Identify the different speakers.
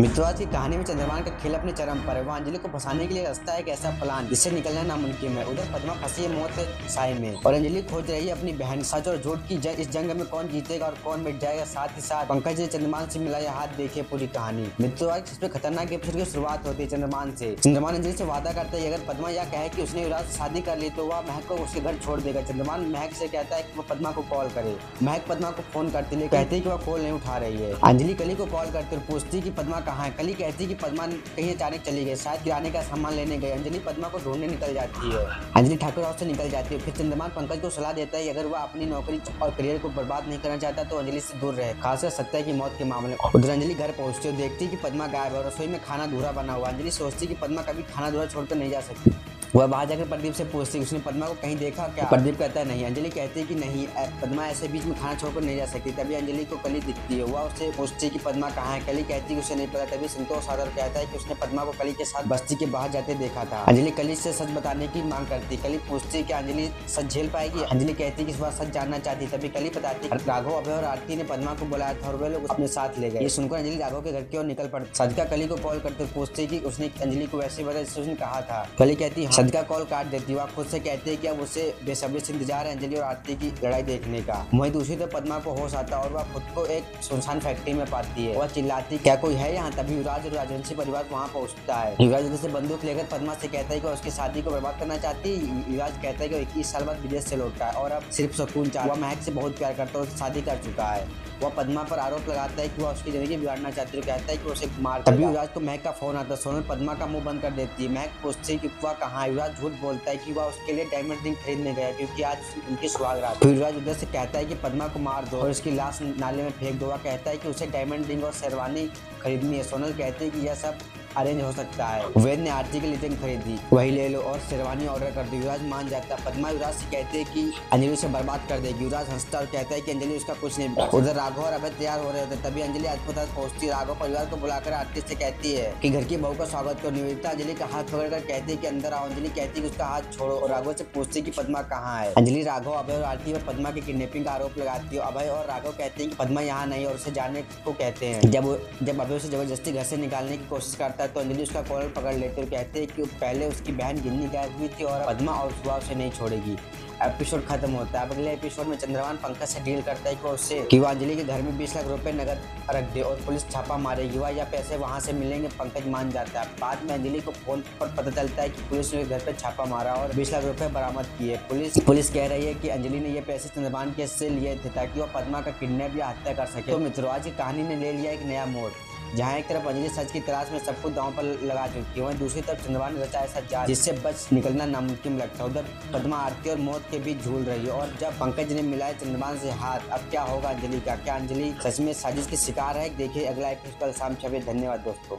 Speaker 1: मित्रों, आज की कहानी में चंद्रभान का खेल अपने चरम पर है। वहाँ अंजलि को फंसाने के लिए रास्ता है एक ऐसा प्लान जिससे निकलना नामुमकिन है। उधर पद्मा फंसी है मौत साए में और अंजलि खोज रही है अपनी बहन। सच और झूठ की इस जंग में कौन जीतेगा और कौन मिट जाएगा। साथ ही साथ पंकज ने चंद्रभान से मिलाया हाथ। देखिए पूरी कहानी। मित्रों, आज इसमें खतरनाक एपिसोड की शुरुआत होती है चंद्रभान से। चंद्रभान अंजलि से वादा करता है अगर पद्मा यह कहे कि उसने युवराज से शादी कर ली तो वह महक को उसके घर छोड़ देगा। चंद्रभान महक से कहता है कि वो पद्मा को कॉल करे। महक पद्मा को फोन करती है, कहती है कि वह कॉल नहीं उठा रही है। अंजलि कली को कॉल करती है और पूछती कि पद्मा कहाँ है। कली कहती कि पद्मा कहीं अचानक चली गई, शायद किराने का सामान लेने गई। अंजलि पद्मा को ढूंढने निकल जाती है। अंजलि ठाकुर हाउस से निकल जाती है। फिर चंद्रभान पंकज को सलाह देता है अगर वह अपनी नौकरी और करियर को बर्बाद नहीं करना चाहता तो अंजलि से दूर रहे, खासकर सत्या की मौत के मामले में। उधर अंजलि घर पहुंचती है, देखती कि पद्मा गायब है और रसोई में खाना अधूरा बना हुआ। अंजलि सोचती कि पद्मा कभी खाना अधूरा छोड़कर नहीं जा सकती। वह बाहर जाकर प्रदीप से पूछती उसने पद्मा को कहीं देखा क्या। प्रदीप कहता है नहीं। अंजलि कहती है कि नहीं, पद्मा ऐसे बीच में खाना छोड़कर नहीं जा सकती। तभी अंजलि को कली दिखती है। वह उससे पूछती कि पद्मा कहाँ है। कली कहती है कि उसे नहीं पता। तभी संतोष सागर कहता है कि उसने पद्मा को कली के साथ बस्ती के बाहर जाते देखा था। अंजलि कली से सच बताने की मांग करती। कली पूछती कि अंजलि सच झेल पाएगी। अंजलि कहती कि वह सच जानना चाहती। तभी कली बताती राघव, अभय और आरती ने पद्मा को बुलाया था और वे लोग अपने साथ ले गए। ये सुनकर अंजलि राघव के घर की ओर निकल पड़ती। सदका कली को कॉल करते पूछती कि उसने अंजलि को वैसे बताया जैसे उसने कहा था। कली कहती सदका कॉल काट देती। वह खुद से कहते हैं कि अब उसे बेसब्री से इंतजार है अंजलि और आरती की लड़ाई देखने का। वहीं दूसरी तरफ पद्मा को होश आता और वह खुद को एक सुनसान फैक्ट्री में पाती है। वह चिल्लाती क्या कोई है यहाँ। तभी युवराज और राजवंशी परिवार वहाँ पहुँचता है। युवराज उधर से बंदूक लेकर पद्मा से कहता है कि उसकी शादी को बर्बाद करना चाहती। युवराज कहता है कि 21 साल बाद विदेश से लौटा है और अब सिर्फ सुकून चाहता। वह महक से बहुत प्यार करता है और शादी कर चुका है। वह पद्मा पर आरोप लगाता है कि वह उसकी जिंदगी बिगाड़ना चाहती है। कहता है कि उसे मार। तभी युवराज को महक का फोन आता है। सोनल पद्मा का मुंह बंद कर देती है। महक पूछती है कि वह कहाँ है। युवराज झूठ बोलता है कि वह उसके लिए डायमंड रिंग खरीदने गया क्योंकि आज उनकी सुहागरात। फिर युवराज उधर से कहता है कि पद्मा को मार दो और उसकी लाश नाले में फेंक दो। वह कहता है कि उसे डायमंड रिंग और शेरवानी खरीदनी है। सोनल कहती है कि यह सब अरेंज हो सकता है। वेद ने आरती के लिए रिंग खरीदी, वही ले लो और शेरवानी ऑर्डर कर दी। युवराज मान जाता है। पद्मा युवराज से कहते हैं कि अंजलि उसे बर्बाद कर देगी। युवराज हंसता और कहता है कि अंजलि उसका कुछ नहीं बिगाड़। उधर राघव और अभय तैयार हो रहे होते। तभी अंजलि अस्पताल पहुंचती है। राघव परिवार को बुलाकर आरती से कहती है कि घर की बहू का स्वागत करो। निवेदिता अंजलि का हाथ पकड़कर कहती है कि अंदर आओ। अंजलि कहती है कि उसका हाथ छोड़ो और राघव से पूछती कि पद्मा कहाँ है। अंजलि राघव, अभय और आरती पर पद्मा की किडनैपिंग का आरोप लगाती है। अभय और राघव कहते हैं कि पद्मा यहाँ नहीं और उसे जाने को कहते हैं। जब अभय उसे जबरदस्ती घर से निकालने की कोशिश करता है तो अंजलि उसका कॉलर पकड़ लेते और कहते हैं कि पहले उसकी बहन गिन्नी गायब हुई थी और पद्मा और सुबह उसे नहीं छोड़ेगी। एपिसोड खत्म होता है। अब अगले एपिसोड में चंद्रभान पंकज से डील करता है कि वो अंजलि के घर में 20 लाख रुपए नगद रख दे और पुलिस छापा मारेगी। वह या पैसे वहां से मिलेंगे। पंकज मान जाता है। बाद में अंजलि को फोन पर पता चलता है कि पुलिस ने घर पर छापा मारा और 20 लाख रुपए बरामद किए। पुलिस कह रही है कि अंजलि ने ये पैसे चंद्रभान के से लिए थे ताकि वह पद्मा का किडनैप या हत्या कर सके। तो मित्रों, आज की कहानी ने ले लिया एक नया मोड़, जहाँ एक तरफ अंजलि सच की तलाश में सब कुछ दांव पर लगा चुकी है, वहीं दूसरी तरफ चंद्रभान ने रचा ऐसा जाल जिससे बच निकलना नामुमकिन लगता है। उधर पद्मा आरती और मौत के बीच झूल रही है और जब पंकज ने मिलाया चंद्रभान से हाथ, अब क्या होगा अंजलि का। क्या अंजलि सच में साजिश की शिकार है। देखिए अगला एपिसोड कल शाम 6 बजे। धन्यवाद दोस्तों।